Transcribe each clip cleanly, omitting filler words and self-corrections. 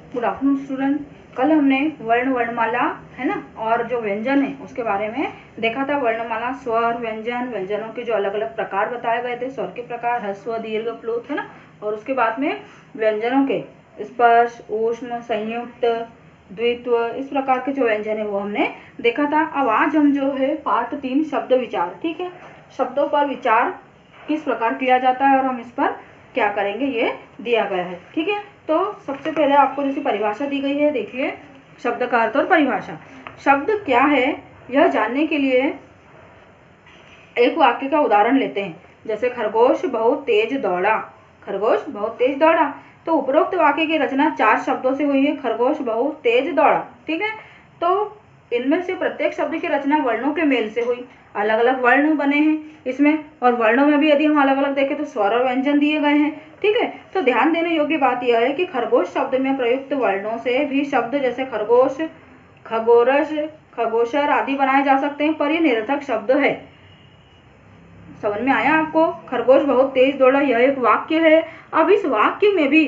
Good afternoon student. कल हमने वर्ण वर्णमाला है ना और जो व्यंजन है उसके बारे में देखा था। वर्णमाला स्वर व्यंजन, व्यंजनों के जो अलग अलग प्रकार बताए गए थे, स्वर के प्रकार ह्रस्व दीर्घ प्लुत है ना, और उसके बाद में व्यंजनों के स्पर्श ऊष्म संयुक्त द्वित्व इस प्रकार के जो व्यंजन है वो हमने देखा था। अब आज हम जो है पार्ट 3 शब्द विचार, ठीक है, शब्दों पर विचार किस प्रकार किया जाता है और हम इस पर क्या करेंगे ये दिया गया है, ठीक है। तो सबसे पहले आपको जैसी परिभाषा दी गई है, देखिए शब्द का अर्थ और परिभाषा। शब्द क्या है यह जानने के लिए एक वाक्य का उदाहरण लेते हैं। जैसे खरगोश बहुत तेज दौड़ा, खरगोश बहुत तेज दौड़ा। तो उपरोक्त वाक्य की रचना 4 शब्दों से हुई है। खरगोश बहुत तेज दौड़ा, ठीक है। तो इनमें से प्रत्येक शब्द की रचना वर्णों के मेल से हुई। अलग अलग वर्ण बने हैं इसमें, और वर्णों में भी यदि हम अलग अलग देखें तो स्वर और व्यंजन दिए गए हैं, ठीक है। तो ध्यान देने योग्य बात यह है कि खरगोश शब्द में प्रयुक्त वर्णों से भी शब्द जैसे खरगोश, खगोरस, खगोशर आदि बनाए जा सकते हैं, पर ये निरर्थक शब्द है। समझ में आया आपको? खरगोश बहुत तेज दौड़ा यह एक वाक्य है। अब इस वाक्य में भी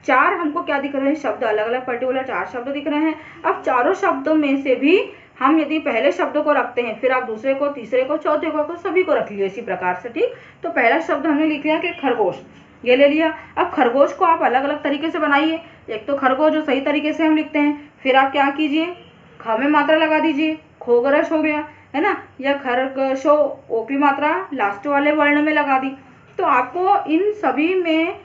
4 हमको क्या दिख रहे हैं शब्द, अलग अलग पर्टिकुलर 4 शब्द दिख रहे हैं। अब चारों शब्दों में से भी हम यदि पहले शब्द को रखते हैं, फिर आप दूसरे को, तीसरे को, चौथे को, तो सभी को रख लियो इसी प्रकार से, ठीक। तो पहला शब्द हमने लिख लिया कि खरगोश, ये ले लिया। अब खरगोश को आप अलग अलग तरीके से बनाइए। एक तो खरगोश जो सही तरीके से हम लिखते हैं, फिर आप क्या कीजिए, ख में मात्रा लगा दीजिए, खोगरस हो गया है ना, या खरगोशो ओपी मात्रा लास्ट वाले वर्ण में लगा दी। तो आपको इन सभी में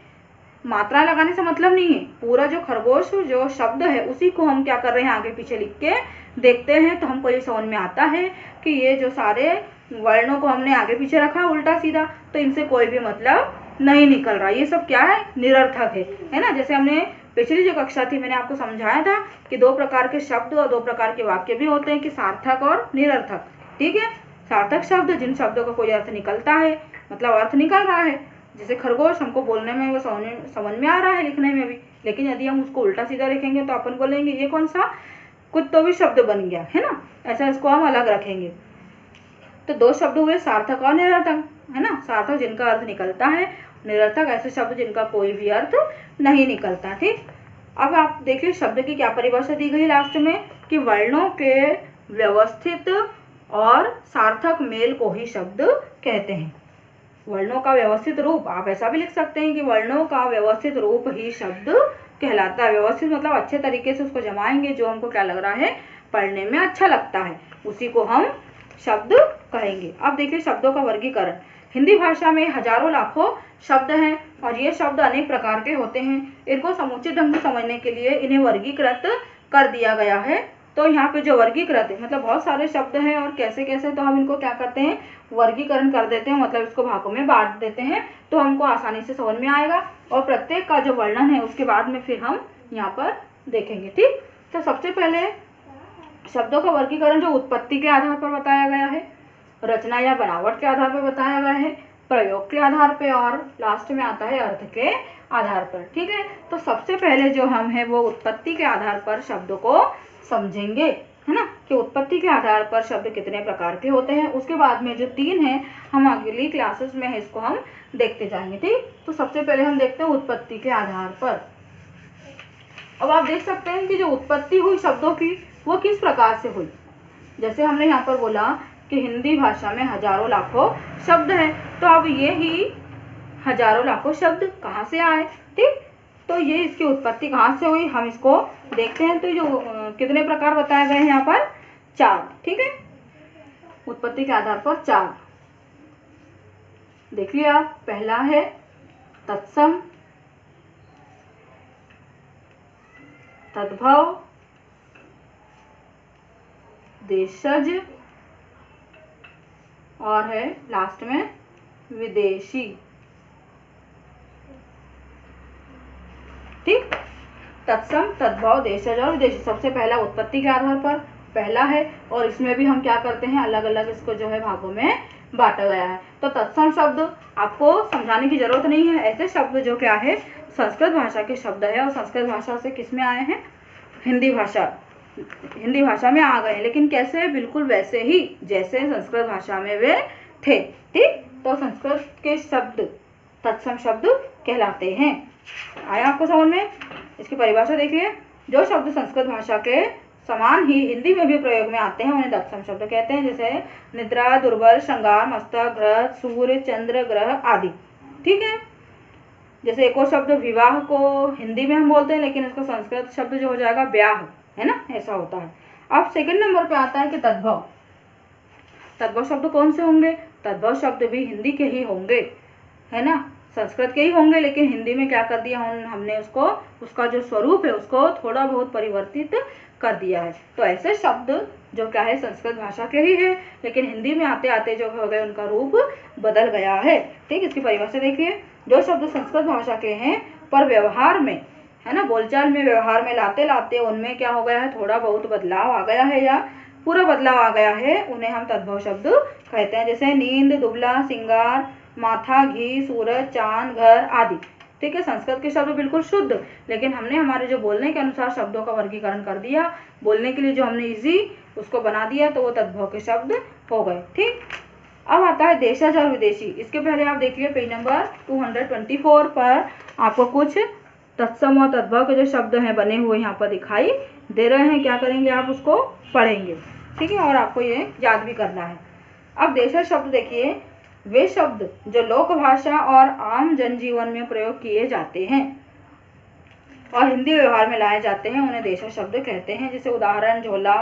मात्रा लगाने से मतलब नहीं है, पूरा जो खरगोश जो शब्द है उसी को हम क्या कर रहे हैं आगे पीछे लिख के देखते हैं, तो हमको ये समझ में आता है कि ये जो सारे वर्णों को हमने आगे पीछे रखा उल्टा सीधा, तो इनसे कोई भी मतलब नहीं निकल रहा, ये सब क्या है, निरर्थक है ना। जैसे हमने पिछली जो कक्षा थी मैंने आपको समझाया था कि 2 प्रकार के शब्द और 2 प्रकार के वाक्य भी होते हैं, कि सार्थक और निरर्थक, ठीक है। सार्थक शब्द जिन शब्दों का कोई अर्थ निकलता है, मतलब अर्थ निकल रहा है, जैसे खरगोश हमको बोलने में वो समझ में आ रहा है, लिखने में भी, लेकिन यदि हम उसको उल्टा सीधा लिखेंगे तो अपन बोलेंगे ये कौन सा कुछ तो भी शब्द बन गया है ना, ऐसा इसको हम अलग रखेंगे। तो 2 शब्द हुए सार्थक और निरर्थक, है ना। सार्थक जिनका अर्थ निकलता है, निरर्थक ऐसे शब्द जिनका कोई भी अर्थ नहीं निकलता, ठीक। अब आप देखिए शब्द की क्या परिभाषा दी गई लास्ट में, कि वर्णों के व्यवस्थित और सार्थक मेल को ही शब्द कहते हैं। वर्णों का व्यवस्थित रूप, आप ऐसा भी लिख सकते हैं कि वर्णों का व्यवस्थित रूप ही शब्द कहलाता है। व्यवस्थित मतलब अच्छे तरीके से उसको जमाएंगे, जो हमको क्या लग रहा है, पढ़ने में अच्छा लगता है, उसी को हम शब्द कहेंगे। अब देखिए शब्दों का वर्गीकरण। हिंदी भाषा में हजारों लाखों शब्द हैं और ये शब्द अनेक प्रकार के होते हैं। इनको समुचित ढंग से समझने के लिए इन्हें वर्गीकृत कर दिया गया है। तो यहाँ पे जो वर्गीकृत है मतलब बहुत सारे शब्द हैं और कैसे कैसे, तो हम इनको क्या करते हैं, वर्गीकरण कर देते हैं, मतलब इसको भागों में बांट देते हैं, तो हमको आसानी से समझ में आएगा। और प्रत्येक का जो वर्णन है उसके बाद में फिर हम यहाँ पर देखेंगे, ठीक। तो सबसे पहले शब्दों का वर्गीकरण जो उत्पत्ति के आधार पर बताया गया है, रचना या बनावट के आधार पर बताया गया है, प्रयोग के आधार पर, और लास्ट में आता है अर्थ के आधार पर, ठीक है। तो सबसे पहले जो हम है वो उत्पत्ति के आधार पर शब्दों को समझेंगे, है ना, कि उत्पत्ति के आधार पर शब्द कितने प्रकार के होते हैं। उसके बाद में जो 3 हैं हम अगली क्लासेस में है इसको हम देखते जाएंगे, ठीक। तो सबसे पहले हम देखते हैं उत्पत्ति के आधार पर। अब आप देख सकते हैं कि जो उत्पत्ति हुई शब्दों की वो किस प्रकार से हुई। जैसे हमने यहाँ पर बोला कि हिंदी भाषा में हजारों लाखों शब्द हैं, तो अब ये ही हजारों लाखों शब्द कहाँ से आए, ठीक। तो ये इसकी उत्पत्ति कहाँ से हुई हम इसको देखते हैं। तो जो कितने प्रकार बताए गए हैं यहाँ पर, 4, ठीक है। उत्पत्ति के आधार पर 4 देखिए आप। पहला है तत्सम, तद्भव, देशज, और है लास्ट में विदेशी, ठीक। तत्सम, तद्भव, देशज और विदेशी सबसे पहला उत्पत्ति के आधार पर पहला है, और इसमें भी हम क्या करते हैं, अलग अलग इसको जो है भागों में बांटा गया है। तो तत्सम शब्द आपको समझाने की जरूरत नहीं है, ऐसे शब्द जो क्या है संस्कृत भाषा के शब्द है, और संस्कृत भाषा से किस में आए हैं, हिंदी भाषा में आ गए, लेकिन कैसे, बिल्कुल वैसे ही जैसे संस्कृत भाषा में वे थे, ठीक। तो संस्कृत के शब्द तत्सम शब्द कहलाते हैं। आया आपको समझ में? इसकी परिभाषा देखिए, जो शब्द संस्कृत भाषा के समान ही हिंदी में भी प्रयोग में आते हैं उन्हें तत्सम शब्द कहते हैं। जैसे निद्रा, दुर्बल, श्रृंगार, मस्तक, ग्रह, सूर्य, चंद्र, ग्रह आदि। ठीक है। जैसे एक और शब्द विवाह को हिंदी में हम बोलते हैं, लेकिन इसका संस्कृत शब्द जो हो जाएगा ब्याह, है ना, ऐसा होता है। अब सेकंड नंबर पे आता है कि तद्भव। तद्भव शब्द कौन से होंगे? तद्भव शब्द भी हिंदी के ही होंगे, है ना, संस्कृत के ही होंगे, लेकिन हिंदी में क्या कर दिया हमने उसको, उसका जो स्वरूप है उसको थोड़ा बहुत परिवर्तित कर दिया है। तो ऐसे शब्द जो क्या है संस्कृत भाषा के ही है, लेकिन हिंदी में आते आते जो हो गए उनका रूप बदल गया है। ठीक, इसकी परिभाषा देखिए, जो शब्द संस्कृत भाषा के हैं पर व्यवहार में, है ना, बोलचाल में, व्यवहार में लाते लाते उनमें क्या हो गया है, थोड़ा बहुत बदलाव आ गया है या पूरा बदलाव आ गया है, उन्हें हम तद्भव शब्द कहते हैं। जैसे नींद, दुबला, सिंगार, माथा, घी, सूरज, चांद, घर आदि। ठीक है, संस्कृत के शब्द बिल्कुल शुद्ध, लेकिन हमने हमारे जो बोलने के अनुसार शब्दों का वर्गीकरण कर दिया, बोलने के लिए जो हमने इजी उसको बना दिया, तो वो तद्भव के शब्द हो गए। ठीक, अब आता है देशज और विदेशी। इसके पहले आप देखिए पेज नंबर 224 पर आपको कुछ तत्सम और तद्भव के जो शब्द हैं बने हुए यहाँ पर दिखाई दे रहे हैं। क्या करेंगे आप उसको पढ़ेंगे, ठीक है, और आपको ये याद भी करना है। अब देशज शब्द देखिए, वे शब्द जो लोक भाषा और आम जनजीवन में प्रयोग किए जाते हैं और हिंदी व्यवहार में लाए जाते हैं, उन्हें देशज शब्द कहते हैं। जैसे उदाहरण झोला,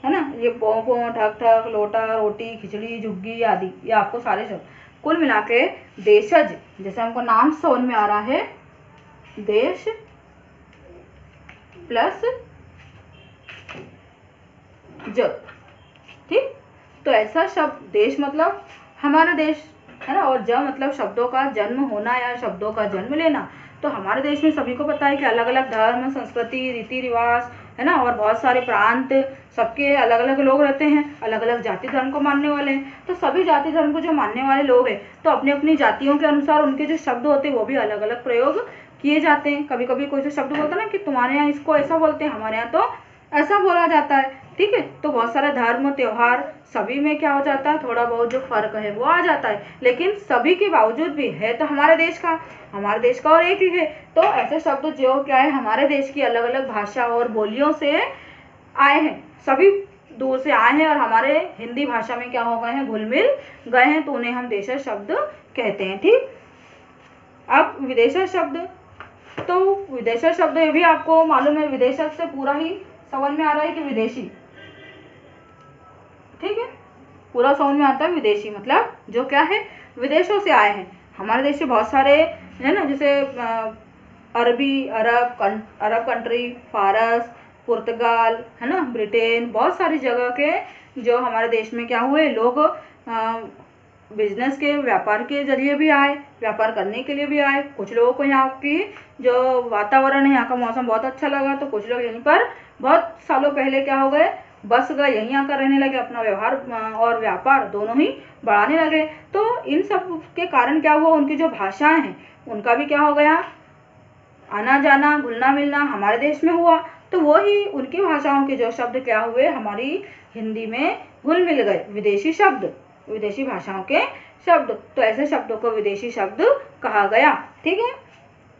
है ना, ये पों, ठक ठक, लोटा, रोटी, खिचड़ी, झुग्गी आदि, ये आपको सारे शब्द कुल मिला के देशज, जैसे हमको नाम से समझ में आ रहा है, देश प्लस ज। ठीक, तो ऐसा शब्द, देश मतलब हमारा देश, है ना, और ज मतलब शब्दों का जन्म होना या शब्दों का जन्म लेना। तो हमारे देश में सभी को पता है कि अलग अलग धर्म, संस्कृति, रीति रिवाज, है ना, और बहुत सारे प्रांत, सबके अलग अलग लोग रहते हैं, अलग अलग जाति धर्म को मानने वाले हैं। तो सभी जाति धर्म को जो मानने वाले लोग हैं, तो अपनी अपनी जातियों के अनुसार उनके जो शब्द होते हैं वो भी अलग अलग प्रयोग किए जाते हैं। कभी कभी कोई जो शब्द बोलता है ना कि तुम्हारे यहाँ इसको ऐसा बोलते हैं, हमारे यहाँ तो ऐसा बोला जाता है। ठीक है, तो बहुत सारे धर्म, त्योहार, सभी में क्या हो जाता है, थोड़ा बहुत जो फर्क है वो आ जाता है, लेकिन सभी के बावजूद भी है तो हमारे देश का और एक ही है। तो ऐसे शब्द जो क्या है हमारे देश की अलग अलग भाषा और बोलियों से आए हैं, सभी दूर से आए हैं और हमारे हिंदी भाषा में क्या हो गए हैं, घुल मिल गए हैं, तो उन्हें हम देशज शब्द कहते हैं। ठीक, अब विदेशज शब्द, तो विदेशज शब्द ये भी आपको मालूम है, विदेशज से पूरा ही समझ में आ रहा है कि विदेशी। ठीक है, पूरा समझ में आता है विदेशी मतलब जो क्या है, विदेशों से आए हैं। हमारे देश से बहुत सारे, है ना, जैसे अरबी, अरब कंट्री, फारस, पुर्तगाल, है ना, ब्रिटेन, बहुत सारी जगह के जो हमारे देश में क्या हुए लोग, बिजनेस के, व्यापार के जरिए भी आए, व्यापार करने के लिए भी आए। कुछ लोगों को यहाँ की जो वातावरण है, यहाँ का मौसम बहुत अच्छा लगा, तो कुछ लोग यहीं पर बहुत सालों पहले क्या हो गए, बस गए, यहीं आकर रहने लगे, अपना व्यवहार और व्यापार दोनों ही बढ़ाने लगे। तो इन सब के कारण क्या हुआ, उनकी जो भाषाएं हैं उनका भी क्या हो गया, आना जाना, घुलना मिलना हमारे देश में हुआ। तो वो ही उनकी भाषाओं के जो शब्द क्या हुए, हमारी हिंदी में घुल मिल गए, विदेशी शब्द, विदेशी भाषाओं के शब्द। तो ऐसे शब्दों को विदेशी शब्द कहा गया। ठीक है,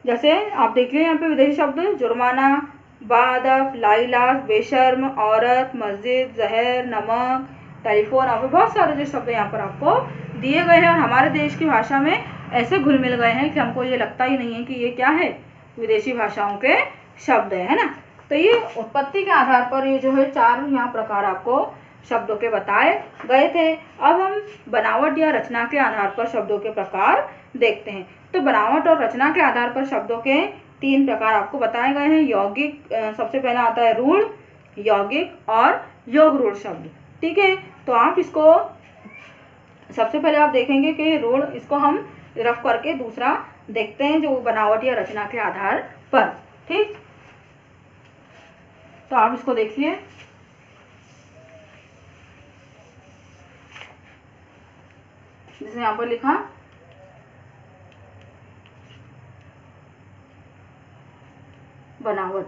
जैसे आप देखिए यहाँ पे विदेशी शब्द जुर्माना, बादफ, लाइलाज, बेशर्म, औरत, मस्जिद, जहर, नमक, टेलीफोन, और बहुत सारे जो शब्द यहाँ पर आपको दिए गए हैं और हमारे देश की भाषा में ऐसे घुल मिल गए हैं कि हमको ये लगता ही नहीं है कि ये क्या है, विदेशी भाषाओं के शब्द है ना। तो ये उत्पत्ति के आधार पर ये जो है 4 यहाँ प्रकार आपको शब्दों के बताए गए थे। अब हम बनावट या रचना के आधार पर शब्दों के प्रकार देखते हैं। तो बनावट और रचना के आधार पर शब्दों के 3 प्रकार आपको बताए गए हैं। यौगिक, सबसे पहला आता है रूढ़, यौगिक और योग रूढ़ शब्द। ठीक है, तो आप इसको सबसे पहले आप देखेंगे कि रूढ़, इसको हम रफ करके दूसरा देखते हैं जो बनावट या रचना के आधार पर। ठीक, तो आप इसको देखिए, जिसने यहाँ पर लिखा बनावट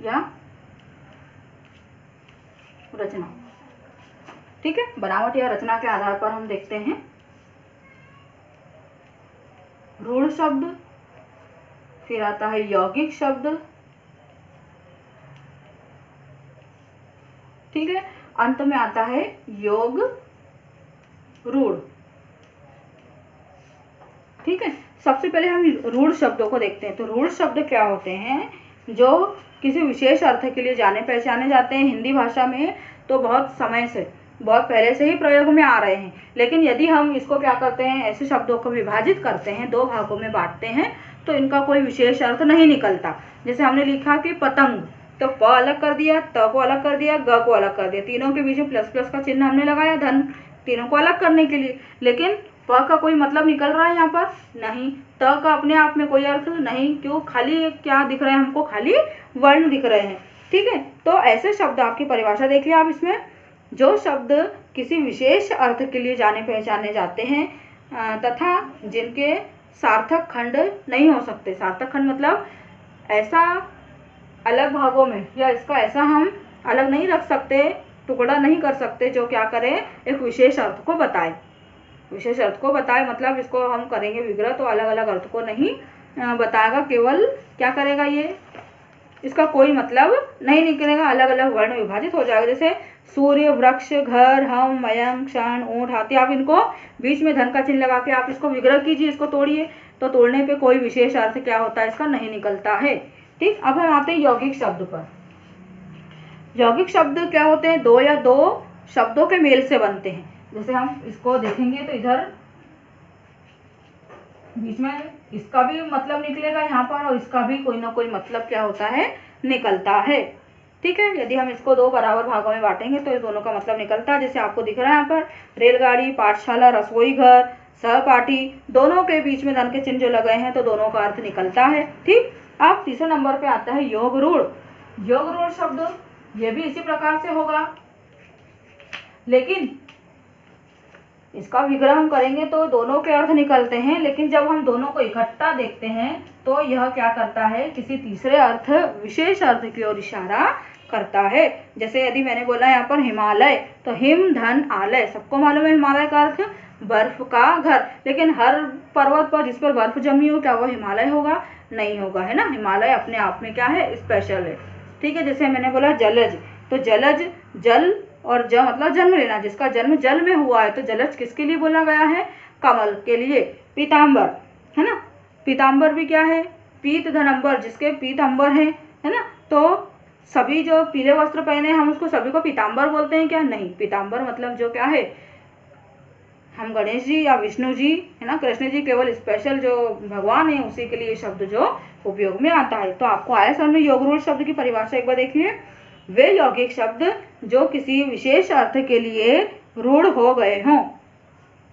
या रचना। ठीक है, बनावट या रचना के आधार पर हम देखते हैं रूढ़ शब्द, फिर आता है यौगिक शब्द, ठीक है। अंत में आता है योग रूढ़, ठीक है। सबसे पहले हम रूढ़ शब्दों को देखते हैं। तो रूढ़ शब्द क्या होते हैं? जो किसी विशेष अर्थ के लिए जाने पहचाने जाते हैं। हिंदी भाषा में तो बहुत समय से, बहुत पहले से ही प्रयोग में आ रहे हैं, लेकिन यदि हम इसको क्या करते हैं, ऐसे शब्दों को विभाजित करते हैं, दो भागों में बांटते हैं, तो इनका कोई विशेष अर्थ नहीं निकलता। जैसे हमने लिखा कि पतंग, तो प अलग कर दिया, त को अलग कर दिया, ग को अलग कर दिया, तीनों के बीच में प्लस प्लस का चिन्ह हमने लगाया, धन, तीनों को अलग करने के लिए। लेकिन प का कोई मतलब निकल रहा है यहाँ पर? नहीं। त का अपने आप में कोई अर्थ नहीं, क्यों? खाली क्या दिख रहे हैं हमको? खाली वर्ण दिख रहे हैं, ठीक है। तो ऐसे शब्द, आपकी परिभाषा देख लिया आप इसमें, जो शब्द किसी विशेष अर्थ के लिए जाने पहचाने जाते हैं तथा जिनके सार्थक खंड नहीं हो सकते। सार्थक खंड मतलब ऐसा अलग भागों में, या इसका ऐसा हम अलग नहीं रख सकते, टुकड़ा नहीं कर सकते जो क्या करे, एक विशेष अर्थ को बताए। विशेष अर्थ को बताए मतलब इसको हम करेंगे विग्रह, तो अलग अलग अर्थ को नहीं बताएगा, केवल क्या करेगा, ये इसका कोई मतलब नहीं निकलेगा, अलग अलग वर्ण विभाजित हो जाएगा। जैसे सूर्य, वृक्ष, घर, हम, मयंक, क्षण, ऊंट, हाथी, आप इनको बीच में धन का चिन्ह लगा के आप इसको विग्रह कीजिए, इसको तोड़िए, तो तोड़ने पे कोई विशेष अर्थ क्या होता है, इसका नहीं निकलता है, ठीक। अब हम आते हैं यौगिक शब्द पर। यौगिक शब्द क्या होते हैं? दो या दो शब्दों के मेल से बनते हैं। जैसे हम इसको देखेंगे तो इधर बीच में इसका भी मतलब निकलेगा यहाँ पर, और इसका भी कोई ना कोई मतलब क्या होता है, निकलता है, ठीक है। यदि हम इसको दो बराबर भागों में बांटेंगे तो इस दोनों का मतलब निकलता है। जैसे आपको दिख रहा है यहाँ पर, रेलगाड़ी, पाठशाला, रसोई घर, सहपाठी, दोनों के बीच में धन के चिन्ह जो लगे हैं, तो दोनों का अर्थ निकलता है, ठीक। अब तीसरे नंबर पे आता है योग रूढ़। योग रूढ़ शब्द ये भी इसी प्रकार से होगा, लेकिन इसका विग्रह हम करेंगे तो दोनों के अर्थ निकलते हैं, लेकिन जब हम दोनों को इकट्ठा देखते हैं तो यह क्या करता है, किसी तीसरे अर्थ, विशेष अर्थ की ओर इशारा करता है। जैसे यदि मैंने बोला यहाँ पर हिमालय, तो हिम, धन, आलय, सबको मालूम है हिमालय का अर्थ बर्फ का घर, लेकिन हर पर्वत पर जिस पर बर्फ जमी हो, क्या वो हिमालय होगा? नहीं होगा, है ना। हिमालय अपने आप में क्या है, स्पेशल है, ठीक है। जैसे मैंने बोला जलज, तो जलज, जल और ज मतलब जन्म लेना, जिसका जन्म जल में हुआ है, तो जलज किसके लिए बोला गया है? कमल के लिए। पीताम्बर, है ना, पीताम्बर भी क्या है? पीत धनंबर, जिसके पीताम्बर है ना। तो सभी जो पीले वस्त्र पहने हम उसको सभी को पीताम्बर बोलते हैं क्या? नहीं। पीताम्बर मतलब जो क्या है, हम गणेश जी या विष्णु जी, है ना, कृष्ण जी, केवल स्पेशल जो भगवान है उसी के लिए शब्द जो उपयोग में आता है। तो आपको आया समझ में योग रूढ़ शब्द की परिभाषा? एक बार देखिए, वे यौगिक शब्द जो किसी विशेष अर्थ के लिए रूढ़ हो गए हों।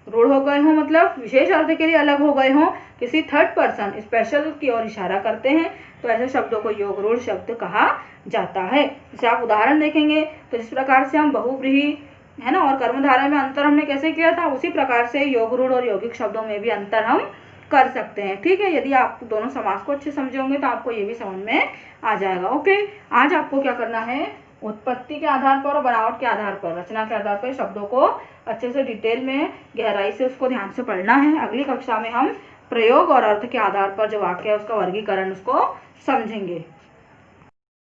रूढ़ हो गए हों मतलब विशेष अर्थ के लिए अलग हो गए हों, किसी थर्ड पर्सन, स्पेशल की ओर इशारा करते हैं, तो ऐसे शब्दों को योग रूढ़ शब्द कहा जाता है। जैसे आप उदाहरण देखेंगे तो जिस प्रकार से हम बहुव्रीहि, है ना, और कर्मधारय में अंतर हमने कैसे किया था, उसी प्रकार से योग रूढ़ और यौगिक शब्दों में भी अंतर हम कर सकते हैं, ठीक है। यदि आप दोनों समास को अच्छे समझे होंगे तो आपको ये भी समझ में आ जाएगा। ओके, आज आपको क्या करना है, उत्पत्ति के आधार पर और बनावट के आधार पर, रचना के आधार पर शब्दों को अच्छे से डिटेल में गहराई से उसको ध्यान से पढ़ना है। अगली कक्षा में हम प्रयोग और अर्थ के आधार पर जो वाक्य है उसका वर्गीकरण उसको समझेंगे।